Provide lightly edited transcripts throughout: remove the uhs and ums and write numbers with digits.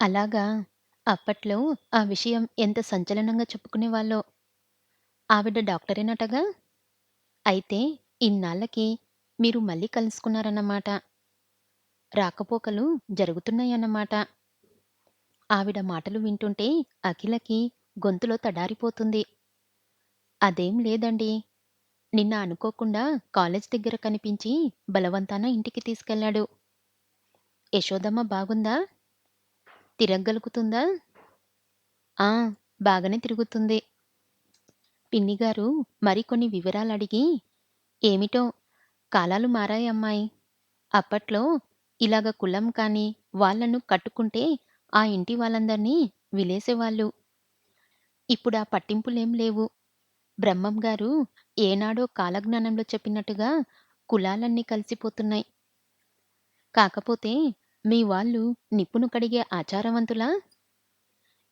అలాగా? అప్పట్లో ఆ విషయం ఎంత సంచలనంగా చెప్పుకునేవాళ్ళో. ఆవిడ డాక్టరేనటగా? అయితే ఇన్నాళ్ళకి మీరు మళ్ళీ కలుసుకున్నారన్నమాట. రాకపోకలు జరుగుతున్నాయన్నమాట. ఆవిడ మాటలు వింటుంటే అఖిలకి గొంతులో తడారిపోతుంది. అదేం లేదండి. నిన్న అనుకోకుండా కాలేజ్ దగ్గర కనిపించి బలవంతాన ఇంటికి తీసుకెళ్ళాడు. యశోదమ్మ బాగుందా? తిరగగలుగుతుందా? ఆ! బాగానే తిరుగుతుంది. పిన్నిగారు మరికొన్ని వివరాలడిగి, ఏమిటో కాలాలు మారాయమ్మాయి. అప్పట్లో ఇలాగ కులం కానీ, వాళ్ళను కట్టుకుంటే ఆ ఇంటి వాళ్ళందర్నీ విలేసేవాళ్ళు. ఇప్పుడా పట్టింపులేం లేవు. బ్రహ్మం గారు ఏనాడో కాలజ్ఞానంలో చెప్పినట్టుగా కులాలన్నీ కలిసిపోతున్నాయి. కాకపోతే మీ వాళ్ళు నిప్పును కడిగే ఆచారవంతులా?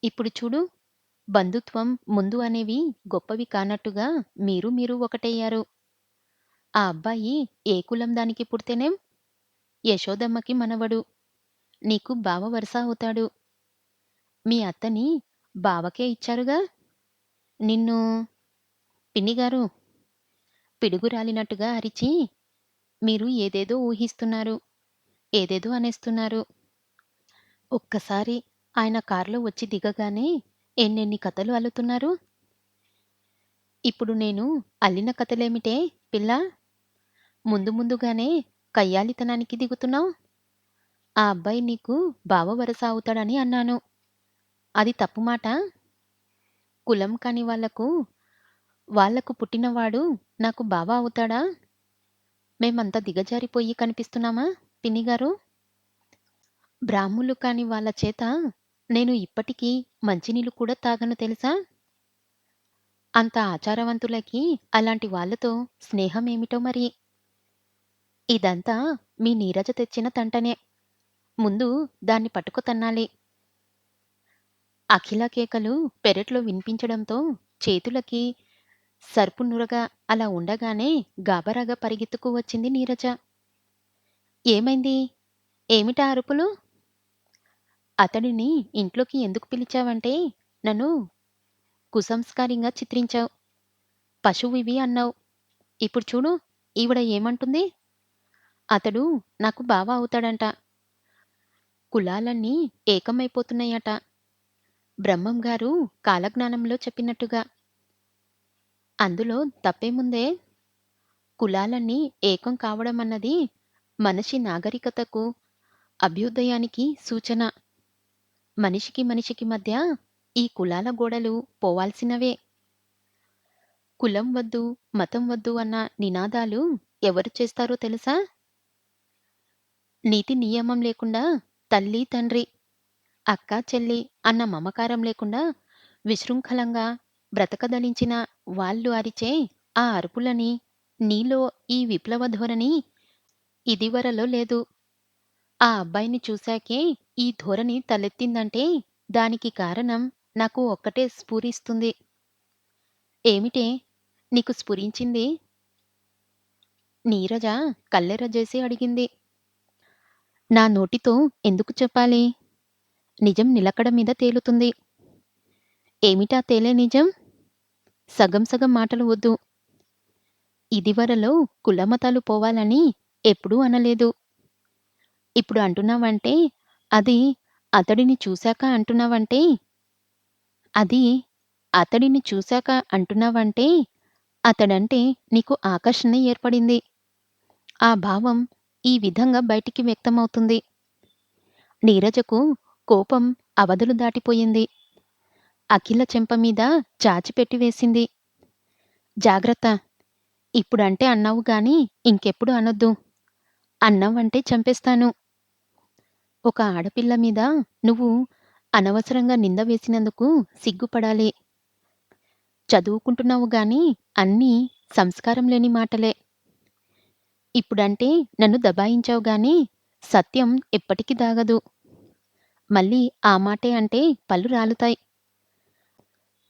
ఇప్పుడు చూడు, బంధుత్వం ముందు అనేవి గొప్పవి కానట్టుగా మీరు ఒకటయ్యారు. ఆ అబ్బాయి ఏ కులం దానికి పుడితేనేం? యశోదమ్మకి మనవడు. నీకు బావ వరస అవుతాడు. మీ అత్తని బావకే ఇచ్చారుగా? నిన్ను పిన్నిగారు పిడుగు రాలినట్టుగా అరిచి, మీరు ఏదేదో ఊహిస్తున్నారు. ఏదేదో అనేస్తున్నారు. ఒక్కసారి ఆయన కారులో వచ్చి దిగగానే ఎన్నెన్ని కథలు అల్లుతున్నారు. ఇప్పుడు నేను అల్లిన కథలేమిటే పిల్లా? ముందు ముందుగానే కయ్యాలితనానికి దిగుతున్నావు. ఆ అబ్బాయి నీకు బావ వరస అవుతాడని అన్నాను. అది తప్పు మాట. కులం కాని వాళ్లకు పుట్టినవాడు నాకు బావ అవుతాడా? మేమంత దిగజారిపోయి కనిపిస్తున్నామా పిన్నిగారు? బ్రాహ్ములు కాని వాళ్ళ చేత నేను ఇప్పటికీ మంచినీళ్ళు కూడా తాగను తెలుసా? అంత ఆచారవంతులకి అలాంటి వాళ్ళతో స్నేహమేమిటో మరి. ఇదంతా మీ నీరజ తెచ్చిన తంటనే. ముందు దాన్ని పట్టుకు తన్నాలి. అఖిల కేకలు పెరట్లో వినిపించడంతో చేతులకి సర్పు నురగ అలా ఉండగానే గాబరాగా పరిగెత్తుకు వచ్చింది నీరజ. ఏమైంది? ఏమిటా అరుపులు? అతడిని ఇంట్లోకి ఎందుకు పిలిచావంటే నన్ను కుసంస్కారంగా చిత్రించావు. పశువివి అన్నావు. ఇప్పుడు చూడు ఈవిడ ఏమంటుంది? అతడు నాకు బావ అవుతాడంట. కులాలన్నీ ఏకమైపోతున్నాయట. బ్రహ్మం గారు కాలజ్ఞానంలో చెప్పినట్టుగా. అందులో తప్పేముందే? కులాలన్నీ ఏకం కావడమన్నది మనిషి నాగరికతకు, అభ్యుదయానికి సూచన. మనిషికి మనిషికి మధ్య ఈ కులాల గోడలు పోవాల్సినవే. కులం వద్దు, మతం వద్దు అన్న నినాదాలు ఎవరు చేస్తారో తెలుసా? నీతి నియమం లేకుండా తల్లి తండ్రి, అక్క చెల్లి అన్న మమకారం లేకుండా విశృంఖలంగా బ్రతకదలించిన వాళ్ళు అరిచే ఆ అరుపులని, నీలో ఈ విప్లవ ధోరణి ఇదివరలో లేదు. ఆ అబ్బాయిని చూశాకే ఈ ధోరణి తలెత్తిందంటే దానికి కారణం నాకు ఒక్కటే స్ఫురిస్తుంది. ఏమిటే నీకు స్ఫురించింది? నీరజ కళ్ళెర్రజేసి అడిగింది. నా నోటితో ఎందుకు చెప్పాలి? నిజం నిలకడ మీద తేలుతుంది. ఏమిటా తేలే నిజం? సగం సగం మాటలు వద్దు. ఇదివరలో కులమతాలు పోవాలని ఎప్పుడూ అనలేదు. ఇప్పుడు అంటున్నావంటే అది అతడిని చూశాక అంటున్నావంటే అది అతడిని చూశాక అంటున్నావంటే అతడంటే నీకు ఆకర్షణ ఏర్పడింది. ఆ భావం ఈ విధంగా బయటికి వ్యక్తమవుతుంది. నీరజకు కోపం అవధులు దాటిపోయింది. అఖిల చెంప మీద చాచిపెట్టి వేసింది. జాగ్రత్త! ఇప్పుడంటే అన్నావు గాని ఇంకెప్పుడు అనొద్దు. అన్నావంటే చంపేస్తాను. ఒక ఆడపిల్ల మీద నువ్వు అనవసరంగా నింద వేసినందుకు సిగ్గుపడాలి. చదువుకుంటున్నావు గాని అన్నీ సంస్కారం లేని మాటలే. ఇప్పుడంటే నన్ను దబాయించావు గాని సత్యం ఎప్పటికీ దాగదు. మళ్ళీ ఆ మాటే అంటే పళ్ళు రాలుతాయి.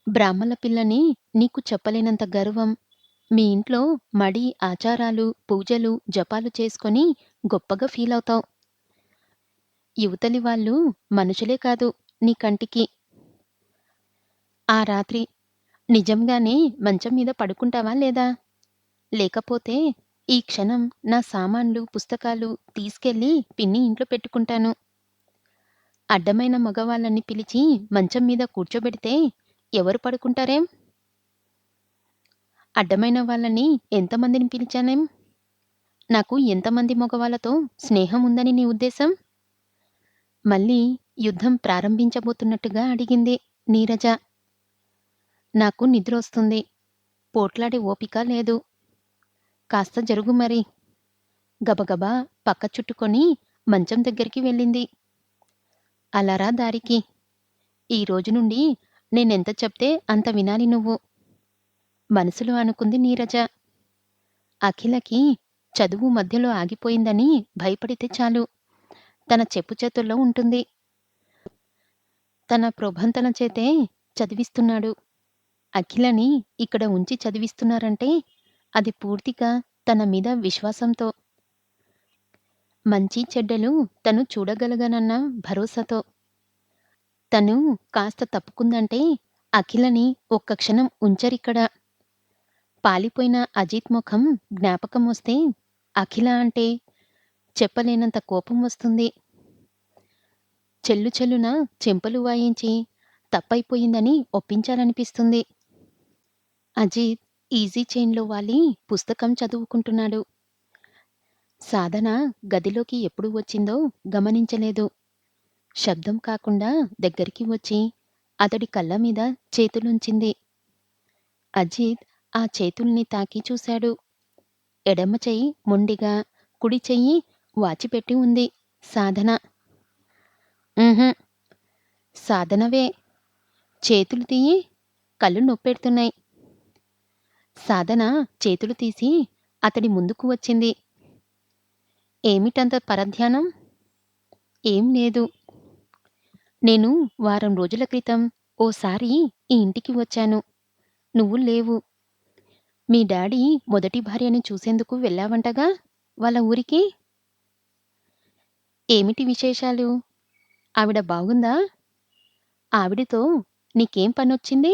బ్రాహ్మల పిల్లని నీకు చెప్పలేనంత గర్వం. మీ ఇంట్లో మడి, ఆచారాలు, పూజలు, జపాలు చేసుకొని గొప్పగా ఫీలవుతావు. యువతలి వాళ్ళు మనుషులే కాదు నీ కంటికి. ఆ రాత్రి నిజంగానే మంచం మీద పడుకుంటావా లేదా? లేకపోతే ఈ క్షణం నా సామాన్లు, పుస్తకాలు తీసుకెళ్ళి పిన్ని ఇంట్లో పెట్టుకుంటాను. అడ్డమైన మగవాళ్ళని పిలిచి మంచం మీద కూర్చోబెడితే ఎవరు పడుకుంటారేం? అడ్డమైన వాళ్ళని ఎంతమందిని పిలిచానేం? నాకు ఎంతమంది మగవాళ్ళతో స్నేహం ఉందని నీ ఉద్దేశం? మళ్ళీ యుద్ధం ప్రారంభించబోతున్నట్టుగా అడిగింది నీరజ. నాకు నిద్రొస్తుంది. పోట్లాడే ఓపిక లేదు. కాస్త జరుగు మరి. గబగబా పక్క చుట్టుకొని మంచం దగ్గరికి వెళ్ళింది. అలా రా దారికి. ఈ రోజు నుండి నేనెంత చెప్తే అంత వినాలి నువ్వు. మనసులో అనుకుంది నీరజ. అఖిలకి చదువు మధ్యలో ఆగిపోయిందని భయపడితే చాలు. తన చెప్పు చేతుల్లో ఉంటుంది. తన ప్రొభంతన చేతే చదివిస్తున్నాడు. అఖిలని ఇక్కడ ఉంచి చదివిస్తున్నారంటే అది పూర్తిగా తన మీద విశ్వాసంతో. మంచి చెడ్డలు తను చూడగలగనన్న భరోసాతో. తను కాస్త తప్పుకుందంటే అఖిలని ఒక్క క్షణం ఉంచరిక్కడ. పాలిపోయిన అజిత్ ముఖం జ్ఞాపకం వస్తే అఖిల అంటే చెప్పలేనంత కోపం వస్తుంది. చెల్లు చెల్లున చెంపలు వాయించి తప్పైపోయిందని ఒప్పించాలనిపిస్తుంది. అజిత్ ఈజీ చైన్‌లో వాలి పుస్తకం చదువుకుంటున్నాడు. సాధన గదిలోకి ఎప్పుడు వచ్చిందో గమనించలేదు. శబ్దం కాకుండా దగ్గరికి వచ్చి అతడి కళ్ళ మీద చేతులుంచింది. అజిత్ ఆ చేతుల్ని తాకి చూశాడు. ఎడమ చెయ్యి మొండిగా, కుడి చెయ్యి వాచిపెట్టి ఉంది సాధన. ఉహుం. సాధనవే. చేతులు తీయి, కళ్ళు నొప్పెడుతున్నాయి. సాధన చేతులు తీసి అతడి ముందుకు వచ్చింది. ఏమిటంత పరధ్యానం? ఏం లేదు. నేను వారం రోజుల క్రితం ఓసారి ఈ ఇంటికి వచ్చాను. నువ్వు లేవు. మీ డాడీ మొదటి భార్యని చూసేందుకు వెళ్ళావంటగా వాళ్ళ ఊరికి? ఏమిటి విశేషాలు? ఆవిడ బాగుందా? ఆవిడతో నీకేం పనొచ్చింది?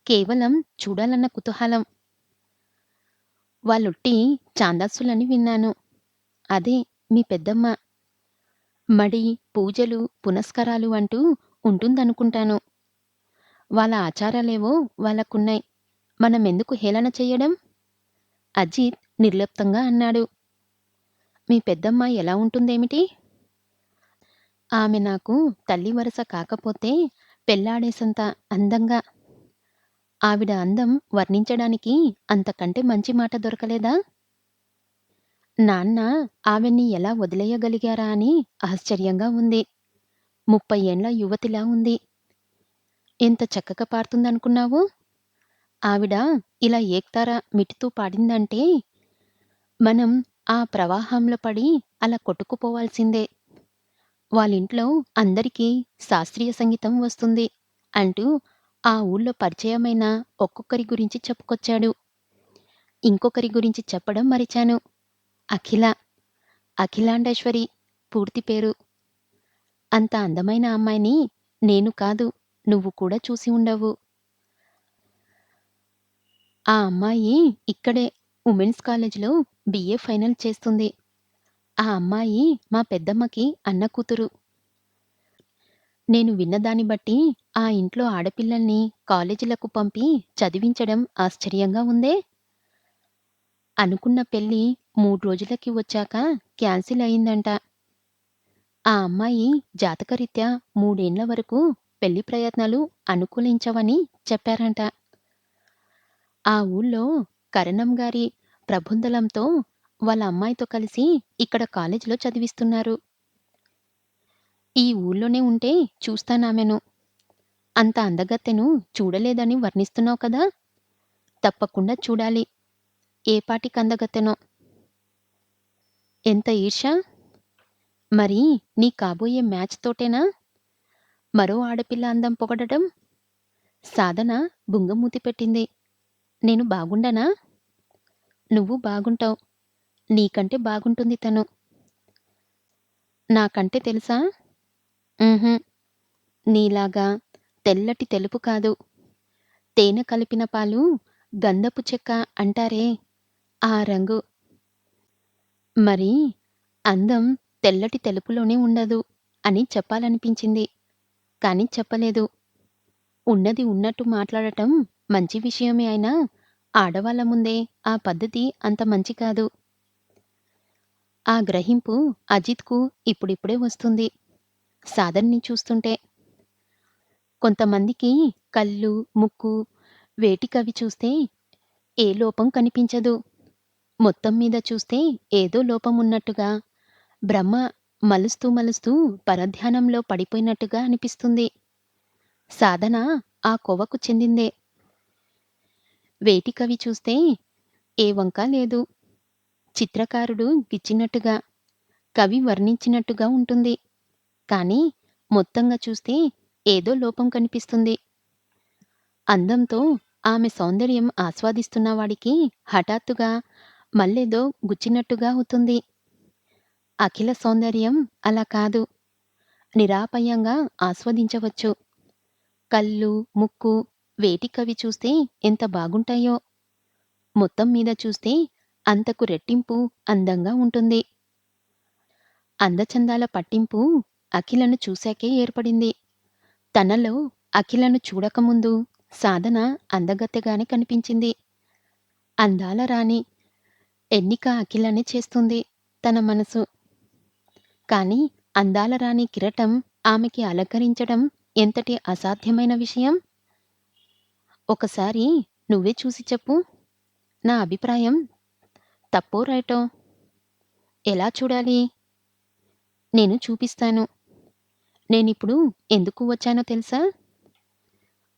కేవలం చూడాలన్న కుతూహలం. వాళ్ళొట్టి ఛాందసులని విన్నాను. అదే మీ పెద్దమ్మ. మడి, పూజలు, పునస్కారాలు అంటూ ఉంటుందనుకుంటాను. వాళ్ళ ఆచారాలేవో వాళ్ళకున్నాయి. మనమెందుకు హేళన చెయ్యడం? అజిత్ నిర్లిప్తంగా అన్నాడు. మీ పెద్దమ్మ ఎలా ఉంటుందేమిటి? ఆమె నాకు తల్లి వరస కాకపోతే పెళ్లాడేసంత అందంగా. ఆవిడ అందం వర్ణించడానికి అంతకంటే మంచి మాట దొరకలేదా? నాన్న ఆమెని ఎలా వదిలెయ్యగలిగారా అని ఆశ్చర్యంగా ఉంది. 30 ఏండ్ల యువతిలా ఉంది. ఎంత చక్కగా పాడుతుందనుకున్నావు? ఆవిడ ఇలా ఏక్తారా మిటుతూ పాడిందంటే మనం ఆ ప్రవాహంలో పడి అలా కొట్టుకుపోవాల్సిందే. వాళ్ళింట్లో అందరికీ శాస్త్రీయ సంగీతం వస్తుంది అంటూ ఆ ఊళ్ళో పరిచయమైన ఒక్కొక్కరి గురించి చెప్పుకొచ్చాడు. ఇంకొకరి గురించి చెప్పడం మరిచాను. అఖిల. అఖిలాండేశ్వరి పూర్తి పేరు. అంత అందమైన అమ్మాయిని నేను కాదు, నువ్వు కూడా చూసి ఉండవు. ఆ అమ్మాయి ఇక్కడే ఉమెన్స్ కాలేజ్‌లో బీఏ ఫైనల్ చేస్తుంది. ఆ అమ్మాయి మా పెద్దమ్మకి అన్న కూతురు. నేను విన్నదాన్ని బట్టి ఆ ఇంట్లో ఆడపిల్లల్ని కాలేజీలకు పంపి చదివించడం ఆశ్చర్యంగా ఉందే. అనుకున్న పెళ్లి 3 రోజులకి వచ్చాక క్యాన్సిల్ అయిందంట. ఆ అమ్మాయి జాతకరీత్యా 3 ఏండ్ల వరకు పెళ్లి ప్రయత్నాలు అనుకూలించవని చెప్పారంట. ఆ ఊళ్ళో కరణం గారి ప్రబుందలంతో వాళ్ళ అమ్మాయితో కలిసి ఇక్కడ కాలేజీలో చదివిస్తున్నారు. ఈ ఊళ్ళోనే ఉంటే చూస్తానామెను. అంత అందగత్తెను చూడలేదని వర్ణిస్తున్నావు కదా! తప్పకుండా చూడాలి. ఏ పాటికి అందగత్తెనో. ఎంత ఈర్ష్య! మరి నీ కాబోయే మ్యాచ్ తోటేనా? మరో ఆడపిల్ల అందం పొగడటం? సాధన బుంగమూతి పెట్టింది. నేను బాగుండనా? నువ్వు బాగుంటావు. నీకంటే బాగుంటుంది తను. నాకంటే తెలుసా? హుహు. నీలాగా తెల్లటి తెలుపు కాదు. తేనె కలిపిన పాలు గంధపు చెక్క అంటారే ఆ రంగు. మరి అందం తెల్లటి తెలుపులోనే ఉండదు అని చెప్పాలనిపించింది. కానీ చెప్పలేదు. ఉన్నది ఉన్నట్టు మాట్లాడటం మంచి విషయమే అయినా ఆడవాళ్ళ ముందే ఆ పద్ధతి అంత మంచి కాదు. ఆ గ్రహింపు అజిత్‌కు ఇప్పుడిప్పుడే వస్తుంది. సాధనని చూస్తుంటే. కొంతమందికి కళ్ళు, ముక్కు వేటికవి చూస్తే ఏ లోపం కనిపించదు. మొత్తం మీద చూస్తే ఏదో లోపమున్నట్టుగా, బ్రహ్మ మలుస్తూ మలుస్తూ పరధ్యానంలో పడిపోయినట్టుగా అనిపిస్తుంది. సాధన ఆ కోవకు చెందిందే. వేటికవి చూస్తే ఏ వంక లేదు. చిత్రకారుడు గిచ్చినట్టుగా, కవి వర్ణించినట్టుగా ఉంటుంది. కానీ మొత్తంగా చూస్తే ఏదో లోపం కనిపిస్తుంది. అందంతో ఆమె సౌందర్యం ఆస్వాదిస్తున్న వాడికి హఠాత్తుగా మళ్ళేదో గుచ్చినట్టుగా అవుతుంది. అఖిల సౌందర్యం అలా కాదు. నిరాపయంగా ఆస్వాదించవచ్చు. కళ్ళు, ముక్కు వేటికవి చూస్తే ఎంత బాగుంటాయో. మొత్తం మీద చూస్తే అంతకు రెట్టింపు అందంగా ఉంటుంది. అందచందాల పట్టింపు అఖిలను చూశాకే ఏర్పడింది. తనలో అఖిలను చూడకముందు సాధన అందగత్తెగానే కనిపించింది. అందాల రాణి ఎన్నిక అఖిలనే చేస్తుంది తన మనసు. కాని అందాల రాణి కిరటం ఆమెకి అలంకరించడం ఎంతటి అసాధ్యమైన విషయం? ఒకసారి నువ్వే చూసి చెప్పు. నా అభిప్రాయం తప్పో రైటో? ఎలా చూడాలి? నేను చూపిస్తాను. నేనిప్పుడు ఎందుకు వచ్చానో తెలుసా?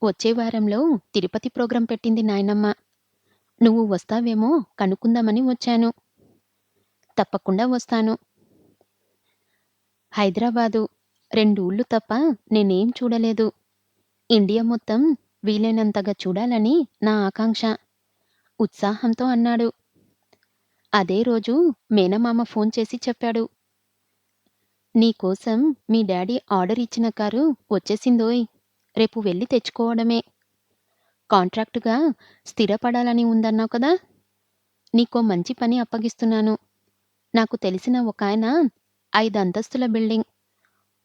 వచ్చే వారంలో తిరుపతి ప్రోగ్రాం పెట్టింది నాయనమ్మ. నువ్వు వస్తావేమో కనుక్కుందామని వచ్చాను. తప్పకుండా వస్తాను. హైదరాబాదు 2 ఊళ్ళు తప్ప నేనేం చూడలేదు. ఇండియా మొత్తం వీలైనంతగా చూడాలని నా ఆకాంక్ష ఉత్సాహంతో అన్నాడు. అదే రోజు మేనమామ ఫోన్ చేసి చెప్పాడు. నీకోసం మీ డాడీ ఆర్డర్ ఇచ్చిన కారు వచ్చేసిందోయ్. రేపు వెళ్ళి తెచ్చుకోవడమే. కాంట్రాక్టుగా స్థిరపడాలని ఉందన్నావు కదా! నీకో మంచి పని అప్పగిస్తున్నాను. నాకు తెలిసిన ఒకాయన 5 అంతస్తుల బిల్డింగ్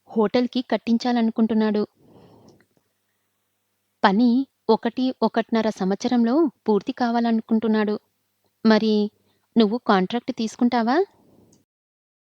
హోటల్‌కి కట్టించాలనుకుంటున్నాడు. పని 1, 1.5 సంవత్సరంలో పూర్తి కావాలనుకుంటున్నాడు. మరి నువ్వు కాంట్రాక్ట్ తీసుకుంటావా?